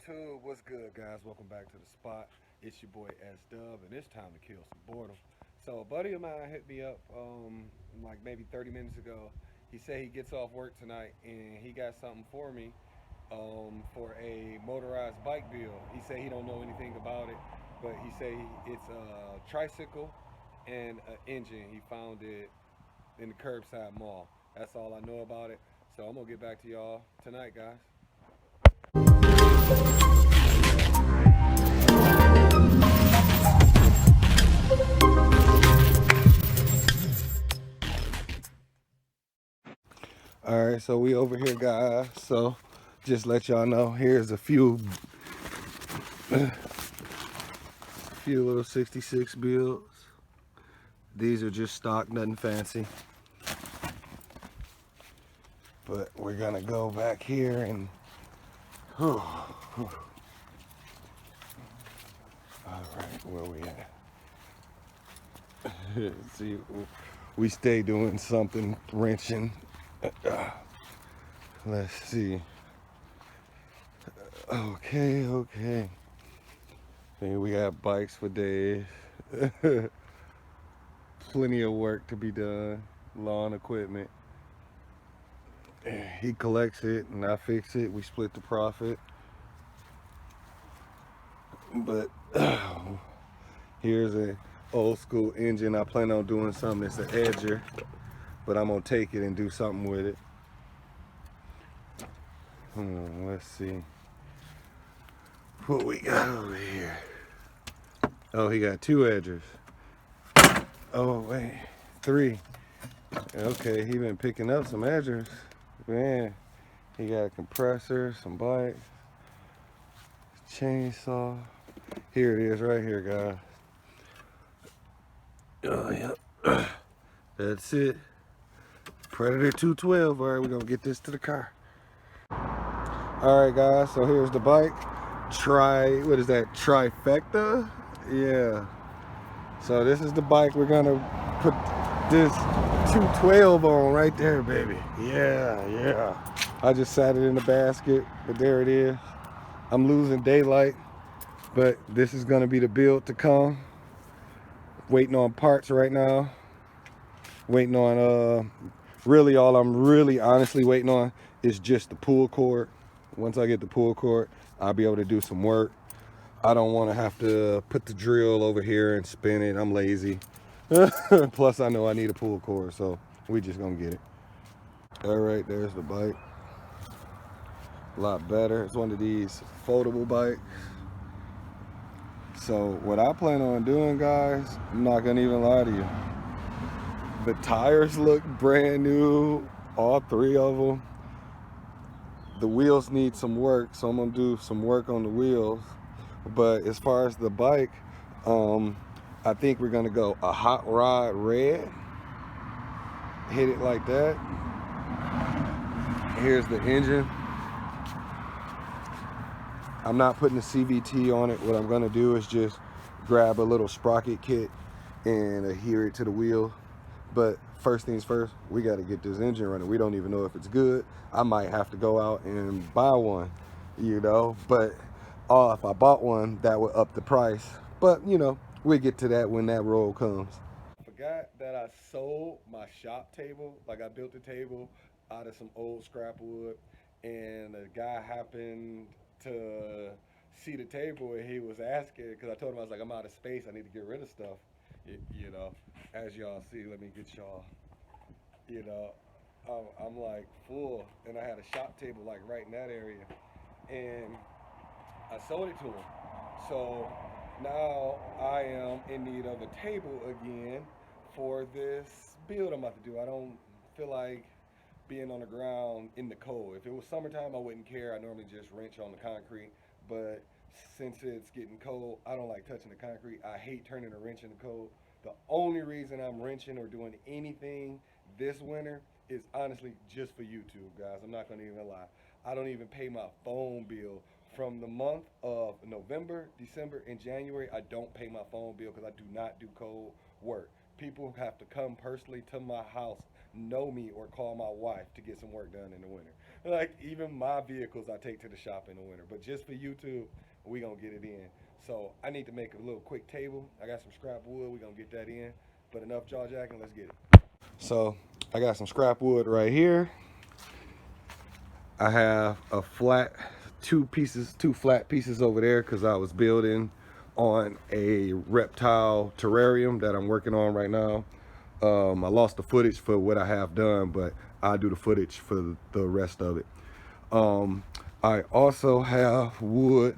YouTube, what's good, guys? Welcome back to the spot. It's your boy S Dub, and it's time to kill some boredom. So, a buddy of mine hit me up like maybe 30 minutes ago. He said he gets off work tonight and he got something for me for a motorized bike bill. He said he don't know anything about it, but he said it's a tricycle and an engine. He found it in the curbside mall. That's all I know about it. So I'm gonna get back to y'all tonight, guys. All right, so we over here, guys. So just let y'all know, here's a few little 66 builds. These are just stock, nothing fancy. But we're gonna go back here and all right, where we at? See, we stay doing something wrenching. Let's see. Okay. Hey, we got bikes for days. Plenty of work to be done. Lawn equipment. He collects it and I fix it. We split the profit. But here's a old school engine. I plan on doing something that's an edger, but I'm gonna take it and do something with it. Let's see what we got over here. Oh, he got two edgers. Oh wait, three. Okay, he been picking up some edgers. Man, he got a compressor, some bikes, chainsaw. Here it is right here, guys. Oh, yeah. That's it. Predator 212. All right, we're gonna get this to the car. All right, guys, so here's the bike. What is that, trifecta? Yeah. So this is the bike we're gonna put this 212 on right there, baby. Yeah. I just sat it in the basket, but there it is. I'm losing daylight, but this is gonna be the build to come. Waiting on parts right now. Waiting on, really all I'm really honestly waiting on is just the pull cord. Once I get the pull cord, I'll be able to do some work. I don't want to have to put the drill over here and spin it. I'm lazy. Plus, I know I need a pull cord, so we just gonna get it. All right, there's the bike. A lot better. It's one of these foldable bikes. So what I plan on doing, guys, I'm not gonna even lie to you. The tires look brand new, all three of them. The wheels need some work, so I'm gonna do some work on the wheels. But as far as the bike, I think we're gonna go a hot rod red. Hit it like that. Here's the engine. I'm not putting the CVT on it. What I'm gonna do is just grab a little sprocket kit and adhere it to the wheel. But first things first, we gotta get this engine running. We don't even know if it's good. I might have to go out and buy one, but if I bought one, that would up the price. But we'll get to that when that roll comes. I forgot that I sold my shop table. Like, I built a table out of some old scrap wood, and a guy happened to see the table, and he was asking, because I told him, I was like, I'm out of space, I need to get rid of stuff. As y'all see, let me get y'all, you know, I'm like full, and I had a shop table like right in that area, and I sold it to him. So now I am in need of a table again for this build I'm about to do. I don't feel like being on the ground in the cold. If it was summertime, I wouldn't care. I normally just wrench on the concrete. But since it's getting cold, I don't like touching the concrete. I hate turning a wrench in the cold. The only reason I'm wrenching or doing anything this winter is honestly just for YouTube, guys. I'm not gonna even lie. I don't even pay my phone bill from the month of November, December, and January. I don't pay my phone bill because I do not do cold work. People have to come personally to my house, know me, or call my wife to get some work done in the winter. Like even my vehicles I take to the shop in the winter, but just for YouTube, we gonna get it in. So I need to make a little quick table. I got some scrap wood. We gonna get that in. But enough jaw jacking. Let's get it. So I got some scrap wood right here. I have a flat, two flat pieces over there because I was building on a reptile terrarium that I'm working on right now. I lost the footage for what I have done, but I'll do the footage for the rest of it. I also have wood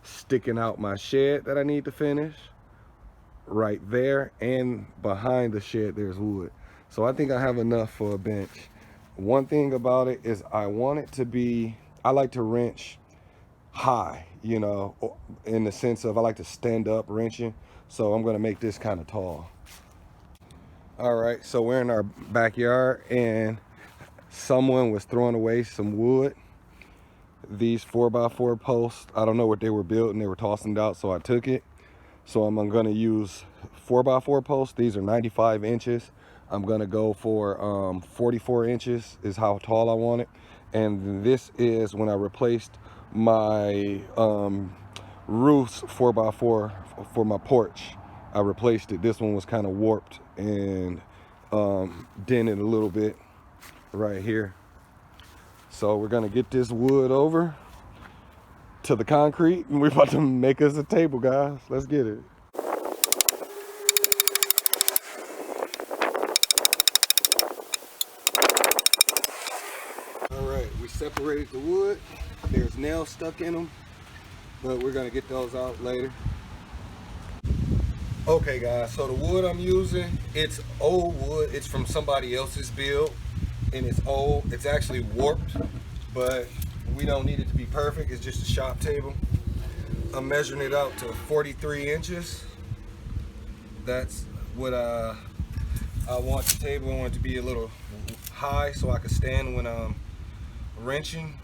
sticking out my shed that I need to finish. Right there, and behind the shed there's wood. So I think I have enough for a bench. One thing about it is I want it to be, I like to wrench high, you know, in the sense of I like to stand up wrenching. So I'm gonna make this kind of tall. All right, so we're in our backyard and someone was throwing away some wood. These 4x4 posts, I don't know what they were building, they were tossing it out, so I took it. So I'm gonna use 4x4 posts. These are 95 inches. I'm gonna go for 44 inches is how tall I want it. And this is when I replaced my roof's 4x4 for my porch. I replaced it. This one was kind of warped and dented a little bit right here. So we're gonna get this wood over to the concrete and we're about to make us a table, guys. Let's get it. All right, we separated the wood. There's nails stuck in them, but we're gonna get those out later. Okay guys, so the wood I'm using, it's old wood. It's from somebody else's build and it's old. It's actually warped, but we don't need it to be perfect. It's just a shop table. I'm measuring it out to 43 inches. That's what I want the table. I want it to be a little high so I can stand when I'm wrenching.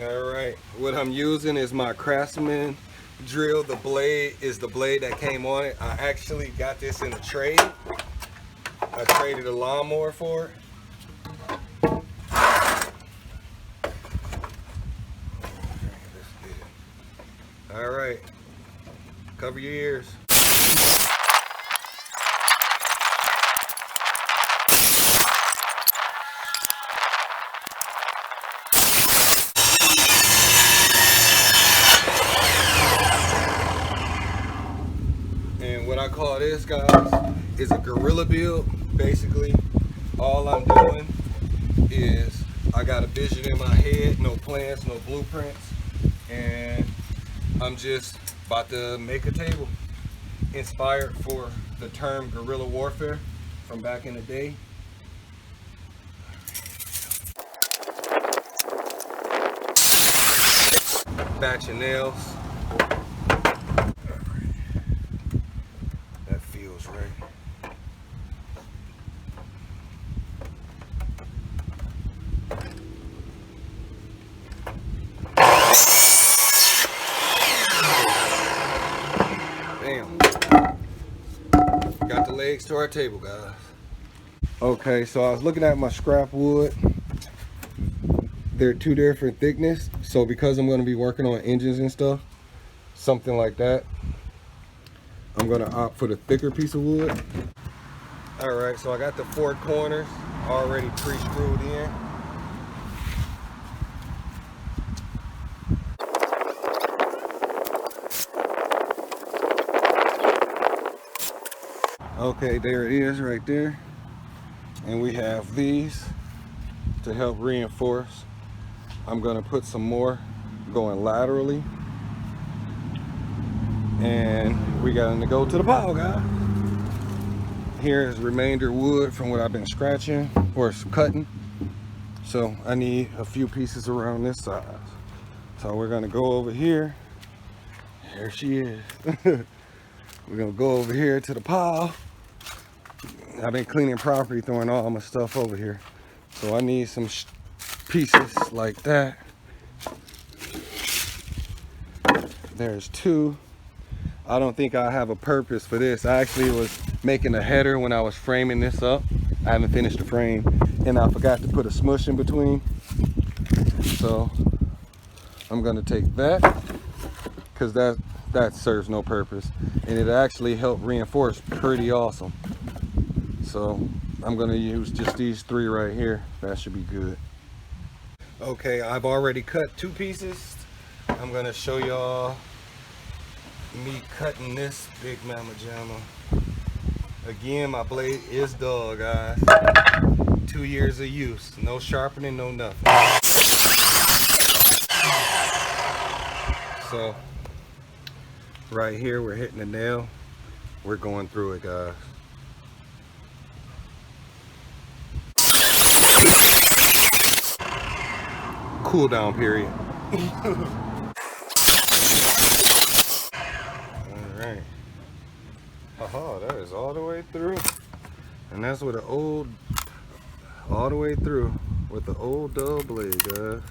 All right, what I'm using is my Craftsman drill. The blade is the blade that came on it. I actually got this in a trade. I traded a lawnmower for it. All right, cover your ears. And what I call this, guys, is a guerrilla build. Basically, all I'm doing is I got a vision in my head, no plans, no blueprints, and I'm just about to make a table inspired for the term guerrilla warfare from back in the day. Batch of nails. That feels right. Bam. Got the legs to our table, guys. Okay, so I was looking at my scrap wood. They're two different thickness. So because I'm going to be working on engines and stuff, something like that, I'm going to opt for the thicker piece of wood. All right, so I got the 4 corners already pre-screwed in. Okay, there it is right there. And we have these to help reinforce. I'm gonna put some more going laterally. And we got to go to the pile, guys. Here's remainder wood from what I've been scratching or cutting. So I need a few pieces around this size. So we're gonna go over here. There she is. We're gonna go over here to the pile. I've been cleaning property, throwing all my stuff over here. So I need some pieces like that. There's 2. I don't think I have a purpose for this. I actually was making a header when I was framing this up. I haven't finished the frame, and I forgot to put a smush in between. So I'm gonna take that, because that serves no purpose, and it actually helped reinforce pretty awesome. So I'm gonna use just these 3 right here. That should be good. Okay, I've already cut 2 pieces. I'm gonna show y'all me cutting this big mama jamma. Again, my blade is dull, guys. 2 years of use, no sharpening, no nothing. So right here, we're hitting the nail. We're going through it, guys. Cool down period. Alright. Haha, that is all the way through. And that's with an old, all the way through with the old dull blade, guys.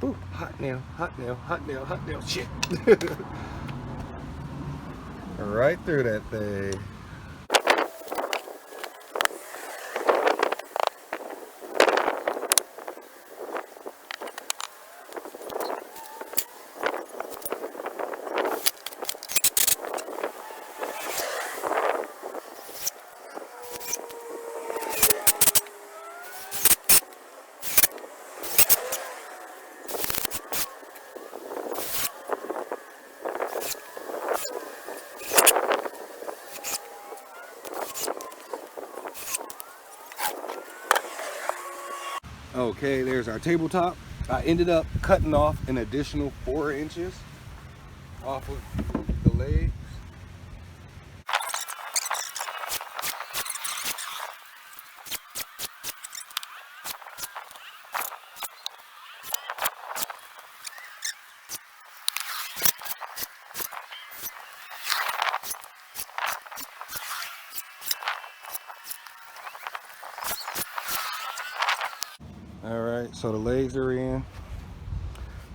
Ooh, hot nail, hot nail, hot nail, hot nail, shit. Right through that thing. Okay, there's our tabletop. I ended up cutting off an additional 4 inches off of the legs. All right, so the legs are in.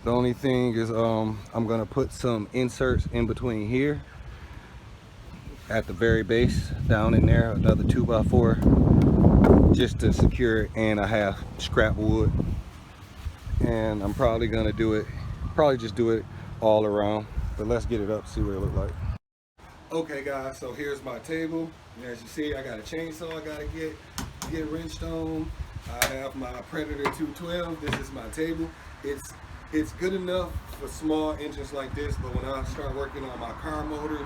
The only thing is I'm gonna put some inserts in between here at the very base, down in there, another 2x4 just to secure it, and I have scrap wood. And I'm probably gonna do it, just do it all around, but let's get it up, see what it looks like. Okay guys, so here's my table. And as you see, I got a chainsaw I gotta get wrenched on. I have my Predator 212. This is my table. It's good enough for small engines like this, but when I start working on my car motors,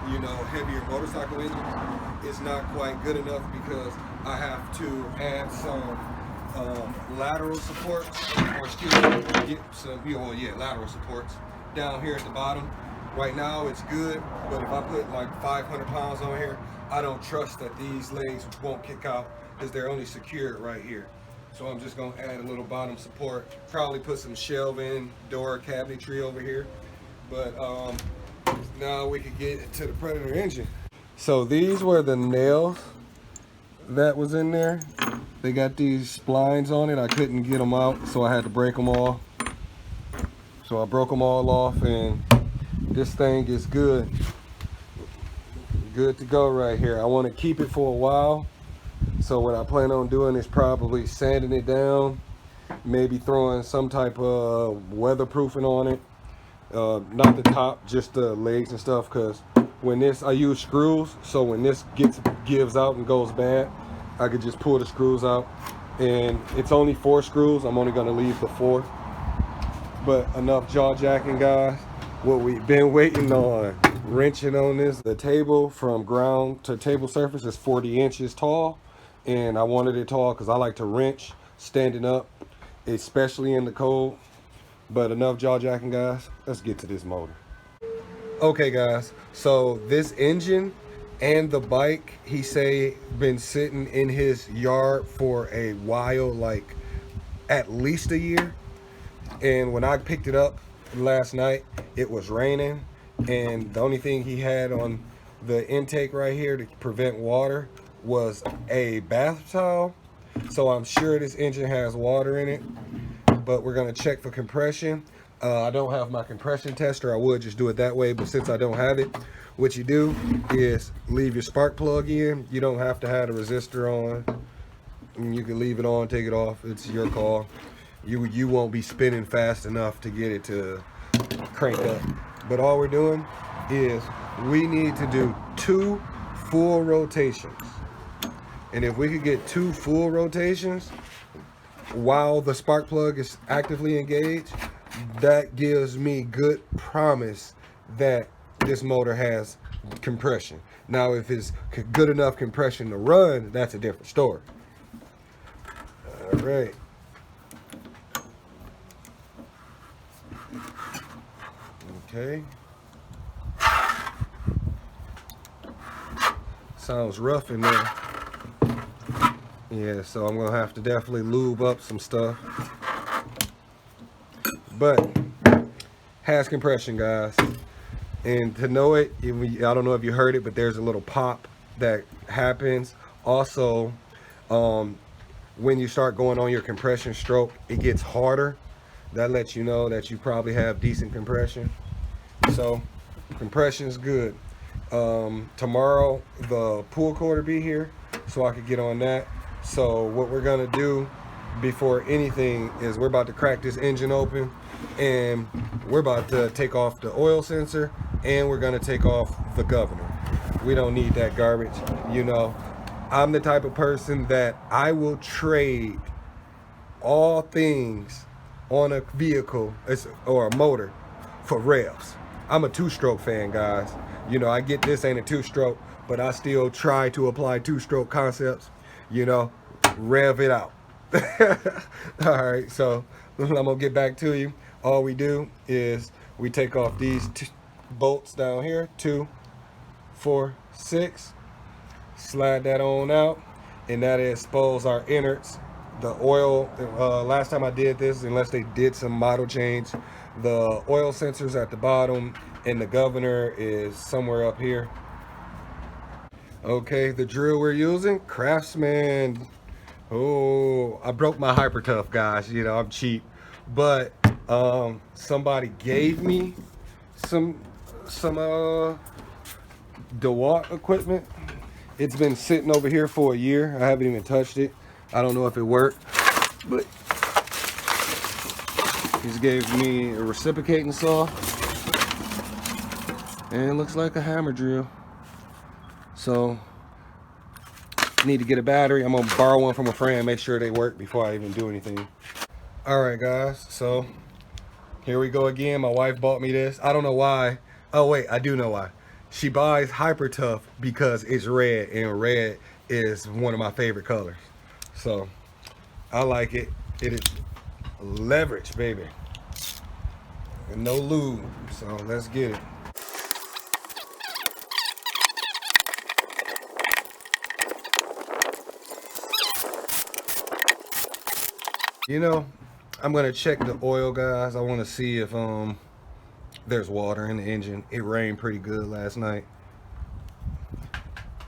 you know, heavier motorcycle engines, it's not quite good enough because I have to add some lateral supports, or excuse me, get some, lateral supports down here at the bottom. Right now it's good, but if I put like 500 pounds on here, I don't trust that these legs won't kick out because they're only secured right here. So I'm just gonna add a little bottom support, probably put some shelving, door cabinetry over here. But now we can get to the Predator engine. So these were the nails that was in there. They got these splines on it. I couldn't get them out, so I had to break them all. So I broke them all off, and this thing is good to go right here. I want to keep it for a while, so what I plan on doing is probably sanding it down, maybe throwing some type of weatherproofing on it, not the top, just the legs and stuff, because when this, I use screws, so when this gives out and goes bad, I could just pull the screws out. And it's only 4 screws. I'm only going to leave the 4, but enough jaw jacking, guys. What we've been waiting on, wrenching on this. The table from ground to table surface is 40 inches tall, and I wanted it tall because I like to wrench standing up, especially in the cold. But enough jaw jacking, guys. Let's get to this motor. Okay guys, so this engine and the bike, he say, been sitting in his yard for a while, like at least a year. And when I picked it up last night, it was raining, and the only thing he had on the intake right here to prevent water was a bath towel. So I'm sure this engine has water in it, but we're gonna check for compression. I don't have my compression tester. I would just do it that way, but since I don't have it, what you do is leave your spark plug in. You don't have to have the resistor on. You can leave it on, take it off. It's your call. You won't be spinning fast enough to get it to crank up. But all we're doing is we need to do 2 full rotations. And if we could get 2 full rotations while the spark plug is actively engaged, that gives me good promise that this motor has compression. Now, if it's good enough compression to run, that's a different story. All right. Okay. Sounds rough in there. Yeah, so I'm gonna have to definitely lube up some stuff. But has compression, guys. And to know it, I don't know if you heard it, but there's a little pop that happens. Also, when you start going on your compression stroke, it gets harder. That lets you know that you probably have decent compression. So compression is good. Tomorrow the pull cord will be here, so I could get on that. So what we're gonna do before anything is we're about to crack this engine open, and we're about to take off the oil sensor, and we're gonna take off the governor. We don't need that garbage. You know, I'm the type of person that I will trade all things on a vehicle or a motor for revs. I'm a 2-stroke fan, guys. You know, I get this ain't a 2-stroke, but I still try to apply 2-stroke concepts. You know, rev it out. All right, so I'm gonna get back to you. All we do is we take off these 2 bolts down here, 2, 4, 6, slide that on out, and that exposes our innards. The oil, last time I did this, unless they did some model change, the oil sensor's at the bottom and the governor is somewhere up here. Okay, the drill we're using, Craftsman. Oh, I broke my Hyper Tough, guys. You know, I'm cheap, but somebody gave me some DeWalt equipment. It's been sitting over here for a year. I haven't even touched it. I don't know if it worked, but he's gave me a reciprocating saw, and it looks like a hammer drill. So need to get a battery. I'm gonna borrow one from a friend, make sure they work before I even do anything. All right, guys, so here we go again. My wife bought me this. I don't know why. Oh wait, I do know why. She buys Hyper Tough because it's red, and red is one of my favorite colors. So I like it. It is leverage, baby, and no lube. So let's get it. You know, I'm gonna check the oil, guys. I want to see if there's water in the engine. It rained pretty good last night.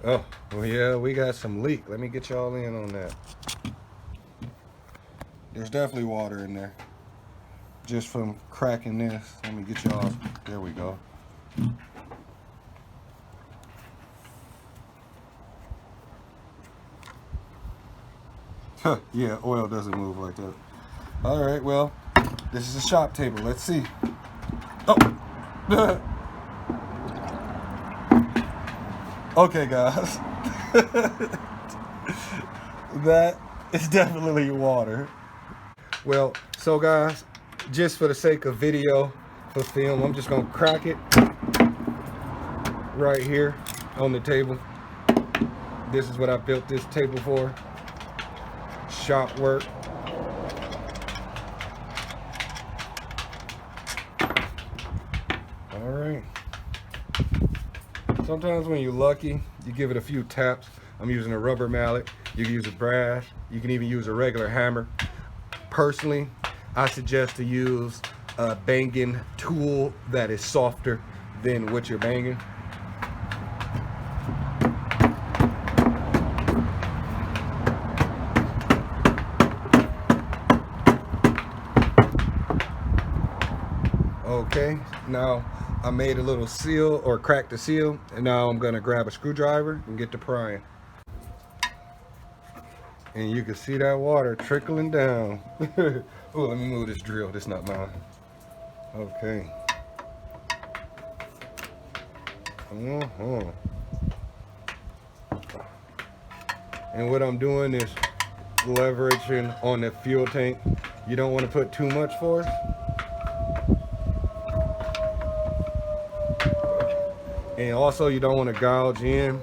Oh, well, yeah, we got some leak. Let me get y'all in on that. There's definitely water in there, just from cracking this. Let me get y'all. There we go. Huh, yeah, oil doesn't move like that. All right, well, this is a shop table. Let's see. Oh. Okay, guys. That is definitely water. Well, so guys, just for the sake of video, for film, I'm just gonna crack it right here on the table. This is what I built this table for. Shop work. All right. Sometimes when you're lucky, you give it a few taps. I'm using a rubber mallet. You can use a brass. You can even use a regular hammer. Personally, I suggest to use a banging tool that is softer than what you're banging. Okay, now I made a little seal, or cracked the seal, and now I'm gonna grab a screwdriver and get to prying. And you can see that water trickling down. Oh, let me move this drill. This is not mine. Okay. And what I'm doing is leveraging on the fuel tank. You don't want to put too much force. And also you don't want to gouge in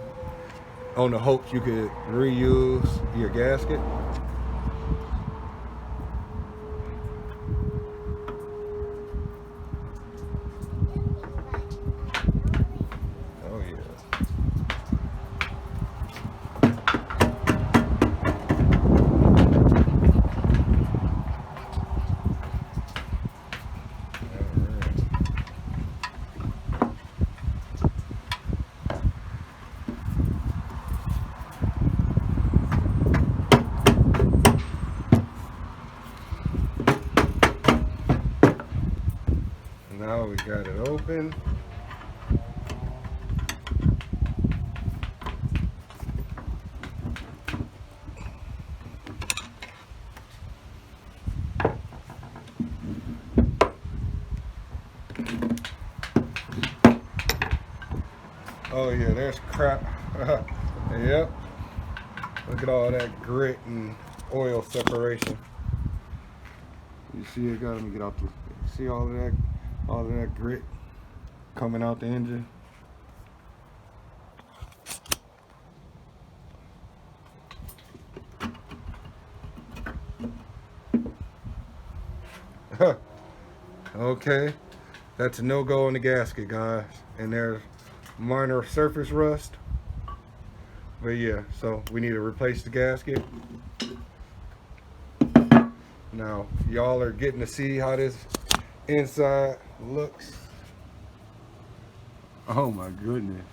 on the hopes you could reuse your gasket. Oh yeah. Now we got it open. Oh yeah, there's crap. Yep. Look at all that grit and oil separation. You see it, let me get out the, see all of that grit coming out the engine. Okay, that's a no-go on the gasket, guys. And there's minor surface rust. But yeah, so we need to replace the gasket. Now, y'all are getting to see how this inside looks. Oh my goodness.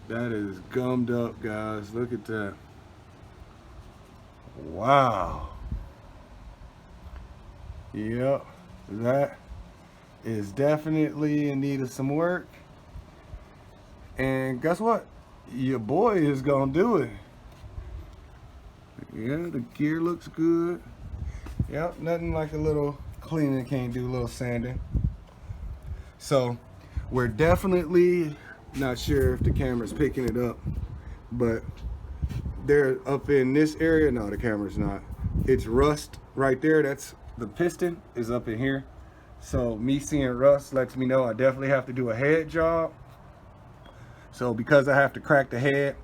That is gummed up, guys. Look at that. Wow. Yep, that is definitely in need of some work. And guess what? Your boy is gonna do it. Yeah, the gear looks good. Yep, nothing like a little cleaning can't do, a little sanding. So we're definitely not sure if the camera's picking it up, but they're up in this area. No, the camera's not. It's rust right there. That's the piston is up in here. So me seeing rust lets me know I definitely have to do a head job. So because I have to crack the head,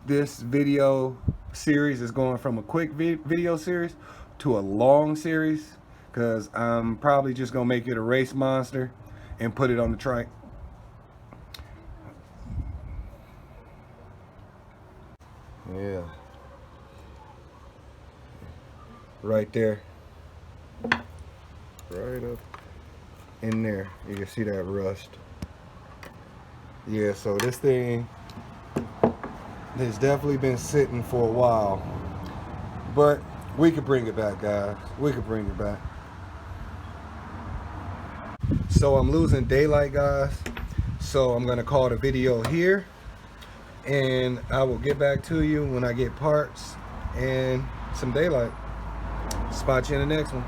this video series is going from a quick video series to a long series, because I'm probably just gonna make it a race monster and put it on the trike. Yeah, right there, right up in there, you can see that rust. Yeah, so this thing has definitely been sitting for a while, but we could bring it back, guys. We could bring it back. So I'm losing daylight, guys, so I'm gonna call the video here, and I will get back to you when I get parts and some daylight. Spot you in the next one.